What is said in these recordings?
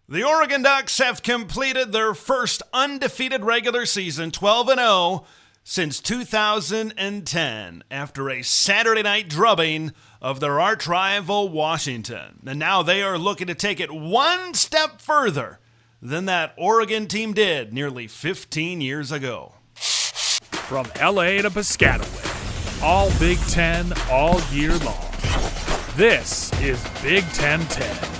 The Oregon Ducks have completed their first undefeated regular season, 12-0, since 2010, after a Saturday night drubbing of their arch rival Washington. And now they are looking to take it one step further than that Oregon team did nearly 15 years ago. From LA to Piscataway, all Big Ten all year long. This is Big Ten 10.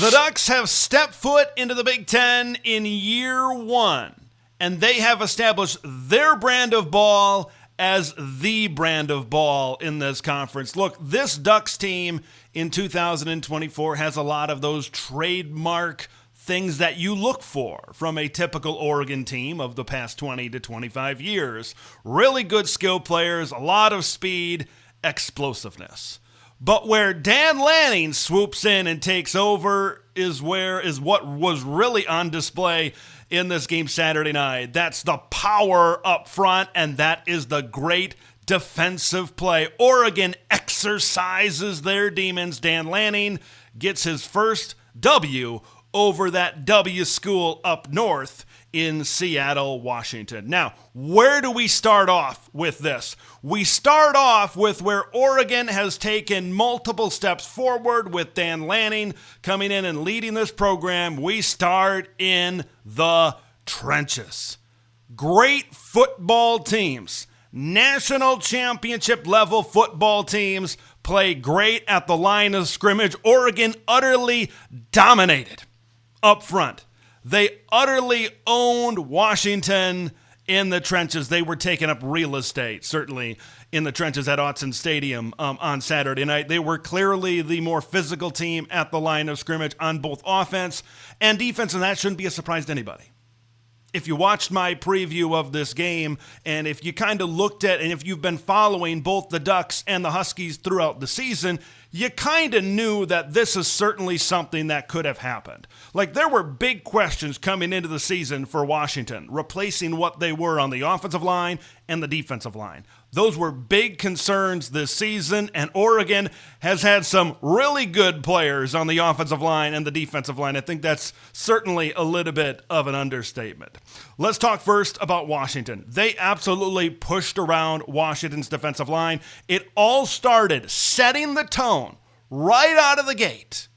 The Ducks have stepped foot into the Big Ten in year one, and they have established their brand of ball as the brand of ball in this conference. Look, this Ducks team in 2024 has a lot of those trademark things that you look for from a typical Oregon team of the past 20 to 25 years. Really good skill players, a lot of speed, explosiveness. But where Dan Lanning swoops in and takes over is what was really on display in this game Saturday night. That's the power up front, and that is the great defensive play. Oregon exercises their demons. Dan Lanning gets his first W over that W school up north in Seattle, Washington. Now, where do we start off with this? We start off with where Oregon has taken multiple steps forward with Dan Lanning coming in and leading this program. We start in the trenches. Great football teams, national championship level football teams play great at the line of scrimmage. Oregon utterly dominated up front. They utterly owned Washington in the trenches. They were taking up real estate, certainly in the trenches at Autzen Stadium on Saturday night. They were clearly the more physical team at the line of scrimmage on both offense and defense, and that shouldn't be a surprise to anybody. If you watched my preview of this game, and if you kind of looked at, and if you've been following both the Ducks and the Huskies throughout the season, you kind of knew that this is certainly something that could have happened. Like, there were big questions coming into the season for Washington, replacing what they were on the offensive line and the defensive line. Those were big concerns this season, and Oregon has had some really good players on the offensive line and the defensive line. I think that's certainly a little bit of an understatement. Let's talk first about Washington. They absolutely pushed around Washington's defensive line. It all started setting the tone right out of the gate,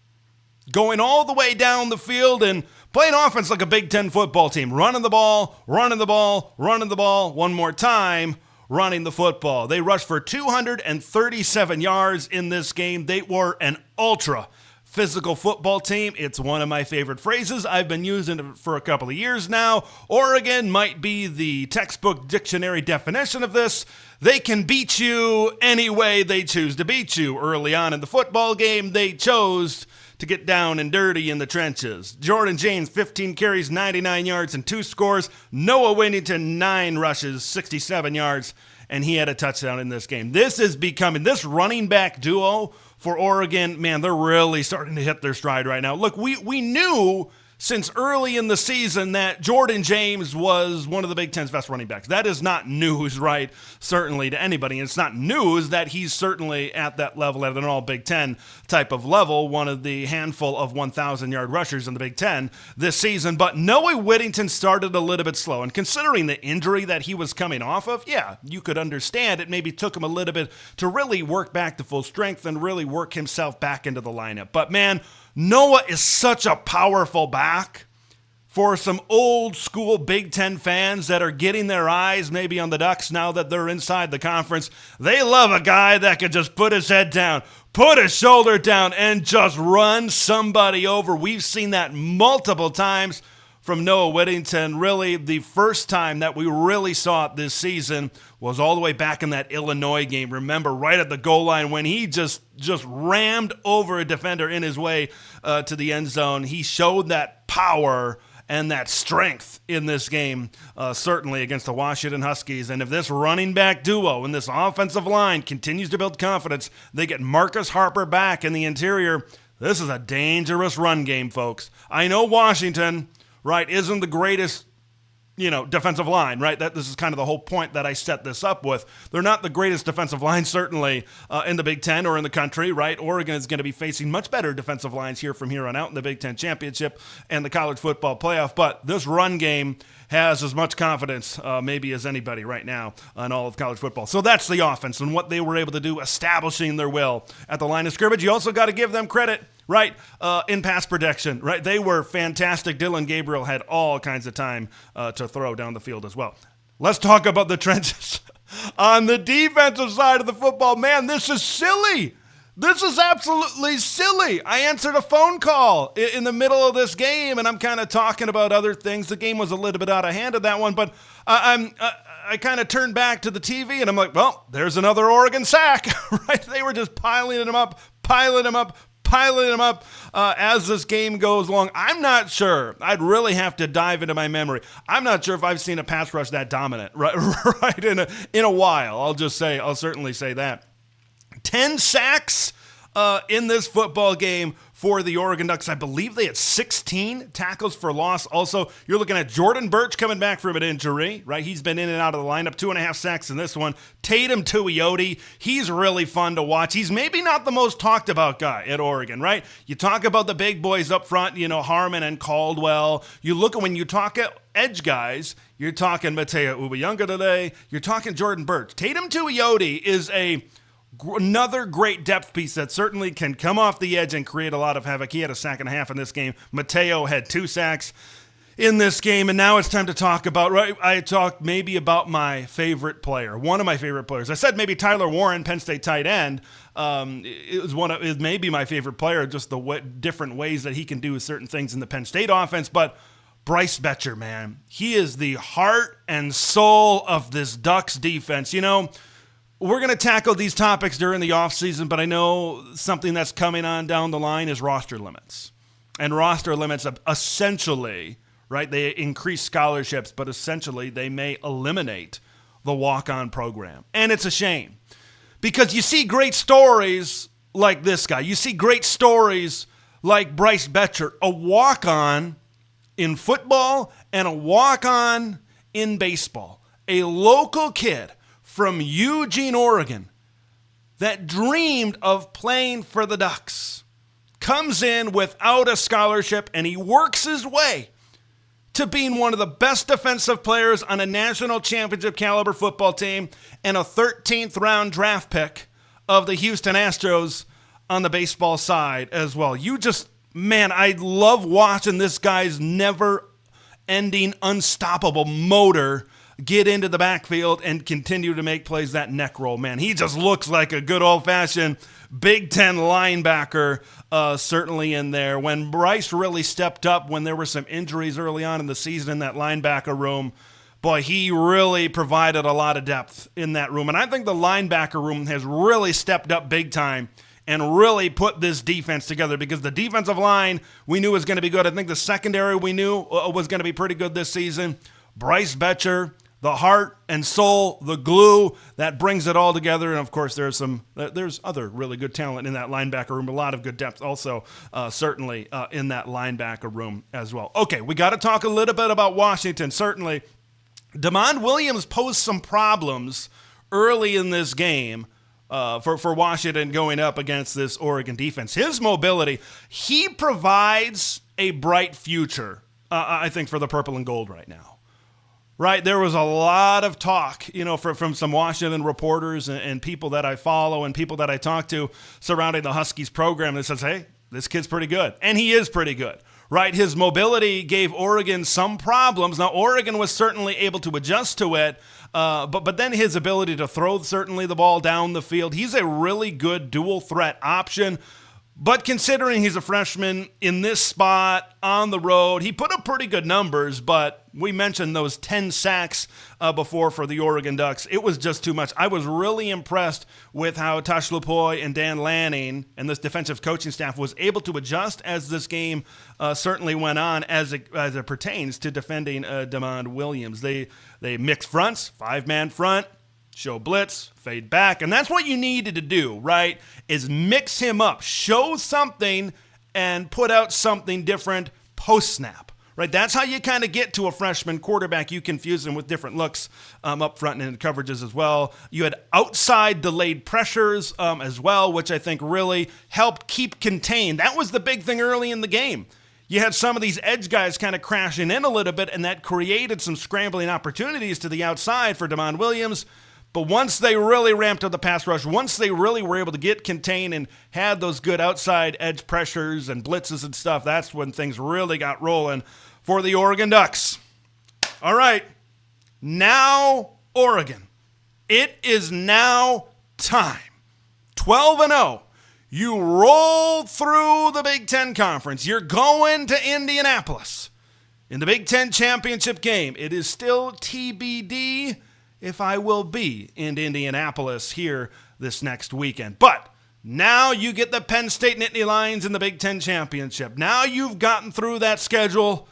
going all the way down the field and playing offense like a Big Ten football team, running the ball, one more time, running the football. They rushed for 237 yards in this game. They were an ultra physical football team. It's one of my favorite phrases. I've been using it for a couple of years now. Oregon might be the textbook dictionary definition of this. They can beat you any way they choose to beat you. Early on in the football game, they chose to get down and dirty in the trenches. Jordan James, 15 carries, 99 yards, and 2 scores. Noah Whittington, 9 rushes, 67 yards, and he had a touchdown in this game. This is becoming, this running back duo for Oregon, man, they're really starting to hit their stride right now. Look, we knew since early in the season that Jordan James was one of the Big Ten's best running backs. That is not news, right? Certainly to anybody. It's not news that he's certainly at that level, at an all Big Ten type of level, one of the handful of 1,000-yard rushers in the Big Ten this season. But Noah Whittington started a little bit slow. And considering the injury that he was coming off of, yeah, you could understand it maybe took him a little bit to really work back to full strength and really work himself back into the lineup. But man, Noah is such a powerful back for some old school Big Ten fans that are getting their eyes maybe on the Ducks now that they're inside the conference. They love a guy that can just put his head down, put his shoulder down, and just run somebody over. We've seen that multiple times from Noah Whittington. Really, the first time that we really saw it this season was all the way back in that Illinois game. Remember, right at the goal line when he just rammed over a defender in his way to the end zone. He showed that power and that strength in this game, certainly against the Washington Huskies. And if this running back duo and this offensive line continues to build confidence, they get Marcus Harper back in the interior. This is a dangerous run game, folks. I know Washington, right, isn't the greatest defensive line, right? This is kind of the whole point that I set this up with. They're not the greatest defensive line, certainly, in the Big Ten or in the country, right? Oregon is going to be facing much better defensive lines here from here on out in the Big Ten Championship and the college football playoff. But this run game has as much confidence maybe as anybody right now on all of college football. So that's the offense and what they were able to do, establishing their will at the line of scrimmage. You also got to give them credit, right, in pass protection, right? They were fantastic. Dylan Gabriel had all kinds of time to throw down the field as well. Let's talk about the trenches. On the defensive side of the football, man, this is silly. This is absolutely silly. I answered a phone call in the middle of this game, and I'm kind of talking about other things. The game was a little bit out of hand at that one, but I kind of turned back to the TV, and I'm like, well, there's another Oregon sack, right? They were just piling them up as this game goes along. I'm not sure. I'd really have to dive into my memory. I'm not sure if I've seen a pass rush that dominant, right in a while. I'll certainly say that. 10 sacks in this football game for the Oregon Ducks. I believe they had 16 tackles for loss. Also, you're looking at Jordan Birch coming back from an injury, right? He's been in and out of the lineup. 2.5 sacks in this one. Tatum Tuioti, he's really fun to watch. He's maybe not the most talked about guy at Oregon, right? You talk about the big boys up front, Harmon and Caldwell. You look at when you talk at edge guys, you're talking Mateo Ubiyanga today. You're talking Jordan Birch. Tatum Tuioti is another great depth piece that certainly can come off the edge and create a lot of havoc. He had a sack and a half in this game. Mateo had 2 sacks in this game. And now it's time to talk about, right? I talked maybe about my favorite player, one of my favorite players. I said maybe Tyler Warren, Penn State tight end, is maybe my favorite player, just the different ways that he can do certain things in the Penn State offense. But Bryce Betcher, man, he is the heart and soul of this Ducks defense. We're going to tackle these topics during the offseason, but I know something that's coming on down the line is roster limits. And roster limits essentially, right, they increase scholarships, but essentially they may eliminate the walk-on program. And it's a shame because you see great stories like this guy. You see great stories like Bryce Betcher, a walk-on in football and a walk-on in baseball. A local kid from Eugene, Oregon, that dreamed of playing for the Ducks, comes in without a scholarship, and he works his way to being one of the best defensive players on a national championship caliber football team and a 13th round draft pick of the Houston Astros on the baseball side as well. I love watching this guy's never-ending, unstoppable motor get into the backfield and continue to make plays. That neck roll, man. He just looks like a good old-fashioned Big Ten linebacker, certainly in there. When Bryce really stepped up when there were some injuries early on in the season in that linebacker room, boy, he really provided a lot of depth in that room. And I think the linebacker room has really stepped up big time and really put this defense together because the defensive line we knew was going to be good. I think the secondary we knew was going to be pretty good this season. Bryce Betcher, the heart and soul, the glue that brings it all together. And of course, there's other really good talent in that linebacker room. A lot of good depth also, certainly in that linebacker room as well. Okay, we got to talk a little bit about Washington. Certainly, Damond Williams posed some problems early in this game for Washington going up against this Oregon defense. His mobility, he provides a bright future, I think, for the purple and gold right now. Right, there was a lot of talk, from some Washington reporters and people that I follow and people that I talk to surrounding the Huskies program that says, hey, this kid's pretty good. And he is pretty good, right? His mobility gave Oregon some problems. Now, Oregon was certainly able to adjust to it, but then his ability to throw certainly the ball down the field, he's a really good dual threat option. But considering he's a freshman in this spot on the road, he put up pretty good numbers, but we mentioned those 10 sacks before for the Oregon Ducks. It was just too much. I was really impressed with how Tosh Lupoy and Dan Lanning and this defensive coaching staff was able to adjust as this game certainly went on as it pertains to defending Damond Williams. They mix fronts, 5-man front, show blitz, fade back, and that's what you needed to do, right, is mix him up, show something, and put out something different post-snap, right? That's how you kind of get to a freshman quarterback. You confuse him with different looks up front and in coverages as well. You had outside delayed pressures as well, which I think really helped keep contained. That was the big thing early in the game. You had some of these edge guys kind of crashing in a little bit, and that created some scrambling opportunities to the outside for Damon Williams. But once they really ramped up the pass rush, once they really were able to get contained and had those good outside edge pressures and blitzes and stuff, that's when things really got rolling for the Oregon Ducks. All right, now Oregon. It is now time. 12-0. You roll through the Big Ten Conference. You're going to Indianapolis in the Big Ten Championship game. It is still TBD if I will be in Indianapolis here this next weekend. But now you get the Penn State Nittany Lions in the Big Ten Championship. Now you've gotten through that schedule.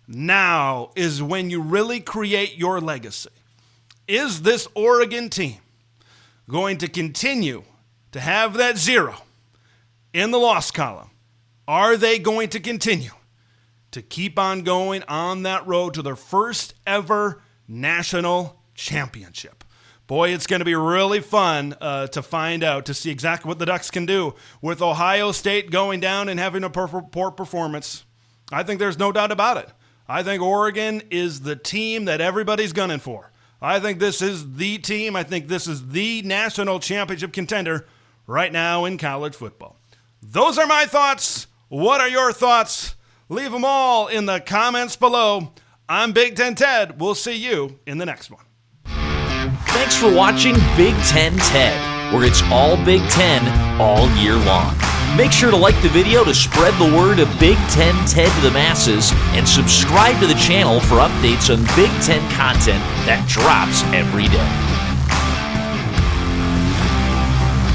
Now is when you really create your legacy. Is this Oregon team going to continue to have that 0 in the loss column? Are they going to continue to keep on going on that road to their first ever national championship? Boy, it's going to be really fun to find out, to see exactly what the Ducks can do with Ohio State going down and having a poor performance. I think there's no doubt about it. I think Oregon is the team that everybody's gunning for. I think this is the team. I think this is the national championship contender right now in college football. Those are my thoughts. What are your thoughts? Leave them all in the comments below. I'm Big Ten Ted. We'll see you in the next one. Thanks for watching Big Ten Ted, where it's all Big Ten all year long. Make sure to like the video to spread the word of Big Ten Ted to the masses, and subscribe to the channel for updates on Big Ten content that drops every day.